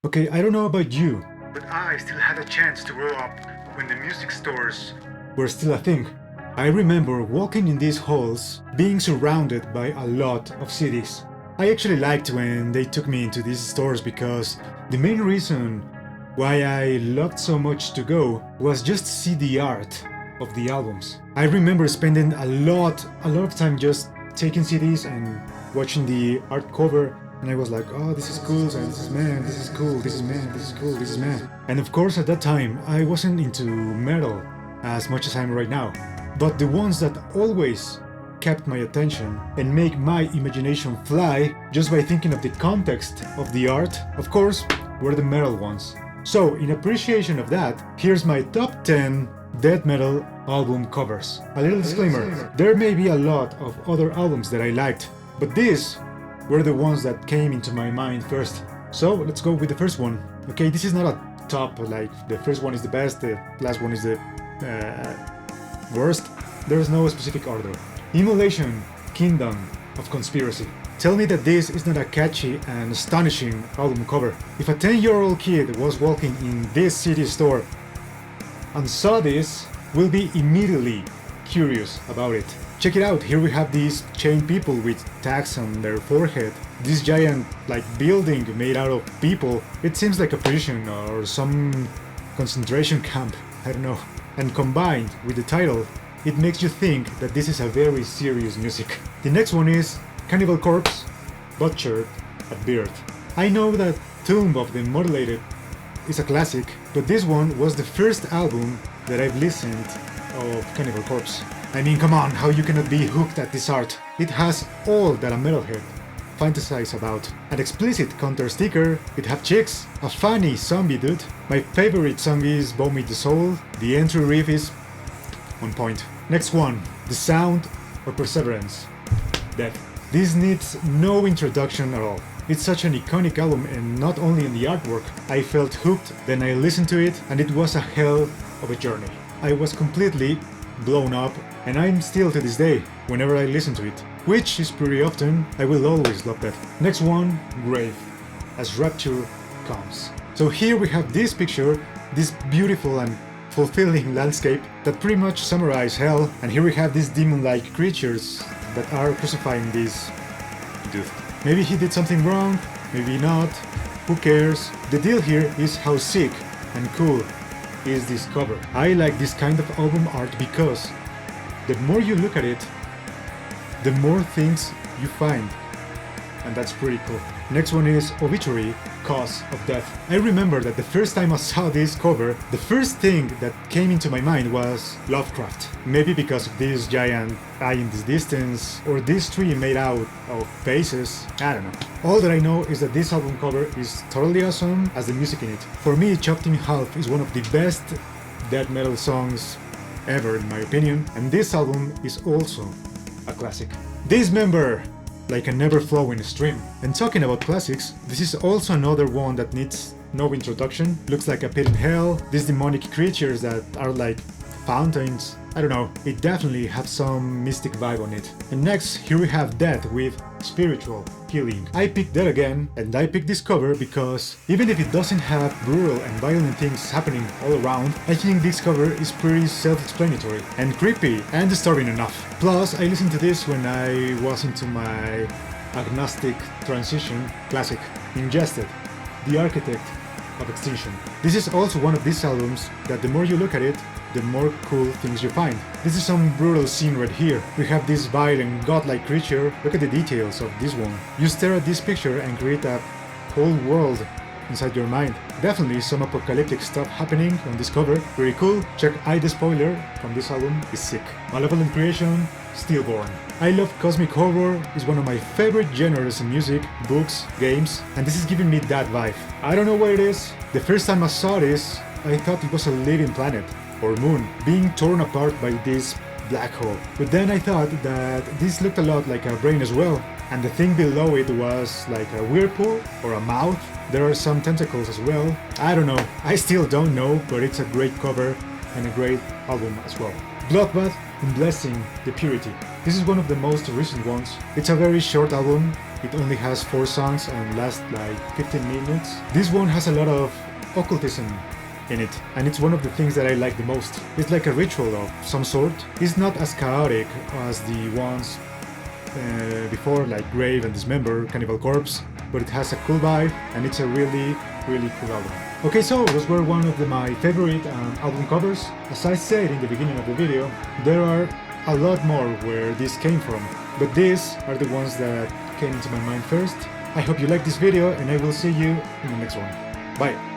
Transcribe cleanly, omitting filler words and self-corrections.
Okay, I don't know about you, but I still had a chance to grow up when the music stores were still a thing. I remember walking in these halls, being surrounded by a lot of CDs. I actually liked when they took me into these stores because the main reason why I loved so much to go was just to see the art of the albums. I remember spending a lot of time just taking CDs and watching the art cover, and I was like, oh, this is cool, and this is man, this is cool, this is man, this is cool, this is man. And of course at that time I wasn't into metal as much as I am right now, but the ones that always kept my attention and make my imagination fly just by thinking of the context of the art, of course, were the metal ones. So, in appreciation of that, here's my top 10 death metal album covers. A little disclaimer, there may be a lot of other albums that I liked, but these were the ones that came into my mind first. So, let's go with the first one. Okay, this is not a top, like the first one is the best, the last one is the worst. There's no specific order. Immolation, Kingdom of Conspiracy. Tell me that this is not a catchy and astonishing album cover. If a 10-year-old kid was walking in this CD store and saw this, will be immediately curious about it. Check it out, here we have these chained people with tags on their forehead. This giant building made out of people. It seems like a prison or some concentration camp, I don't know. And combined with the title, it makes you think that this is a very serious music. The next one is Cannibal Corpse, Butchered at Birth. I know that Tomb of the Mutilated is a classic, but this one was the first album that I've listened of Cannibal Corpse. I mean, come on, how you cannot be hooked at this art? It has all that a metalhead fantasize about. An explicit counter sticker, it have chicks, a funny zombie dude. My favorite song is Vomit the Soul. The entry riff is on point. Next one, The Sound or Perseverance, Death. This needs no introduction at all. It's such an iconic album, and not only in the artwork, I felt hooked, then I listened to it and it was a hell of a journey. I was completely blown up, and I'm still to this day, whenever I listen to it, which is pretty often, I will always love that. Next one, Grave, As Rapture Comes. So here we have this picture, this beautiful and fulfilling landscape that pretty much summarize hell, and here we have these demon-like creatures that are crucifying this dude. Maybe he did something wrong, maybe not, who cares? The deal here is how sick and cool is this cover. I like this kind of album art because the more you look at it, the more things you find, and that's pretty cool. Next one is Obituary, Cause of Death. I remember that the first time I saw this cover, the first thing that came into my mind was Lovecraft. Maybe because of this giant eye in this distance, or this tree made out of faces, I don't know. All that I know is that this album cover is totally awesome as the music in it. For me, Chopped in Half is one of the best death metal songs ever in my opinion, and this album is also a classic. Dismember, like a never-flowing stream. And talking about classics, this is also another one that needs no introduction. Looks like a pit in hell, these demonic creatures that are like fountains. I don't know, it definitely has some mystic vibe on it. And next, here we have Death with Spiritual Healing. I picked that again, and I picked this cover because even if it doesn't have brutal and violent things happening all around, I think this cover is pretty self-explanatory and creepy and disturbing enough. Plus, I listened to this when I was into my agnostic transition classic, Ingested, The Architect of Extinction. This is also one of these albums that the more you look at it, the more cool things you find. This is some brutal scene right here. We have this violent, godlike creature. Look at the details of this one. You stare at this picture and create a whole world inside your mind. Definitely some apocalyptic stuff happening on this cover. Very cool. Check out the spoiler from this album, is sick. Malevolent Creation, Stillborn. I love cosmic horror, it's one of my favorite genres in music, books, games, and this is giving me that vibe. I don't know what it is. The first time I saw this, I thought it was a living planet or moon being torn apart by this black hole. But then I thought that this looked a lot like a brain as well, and the thing below it was like a whirlpool or a mouth. There are some tentacles as well. I don't know, I still don't know, but it's a great cover and a great album as well. Bloodbath and Blessing the Purity. This is one of the most recent ones. It's a very short album, It only has 4 songs and lasts like 15 minutes. This one has a lot of occultism in it, and it's one of the things that I like the most. It's like a ritual of some sort. It's not as chaotic as the ones before, like Grave and Dismember, Cannibal Corpse, but it has a cool vibe and it's a really cool album. Okay, so those were one of my favorite album covers. As I said in the beginning of the video, there are a lot more where this came from, but these are the ones that came into my mind first. I hope you liked this video and I will see you in the next one. Bye!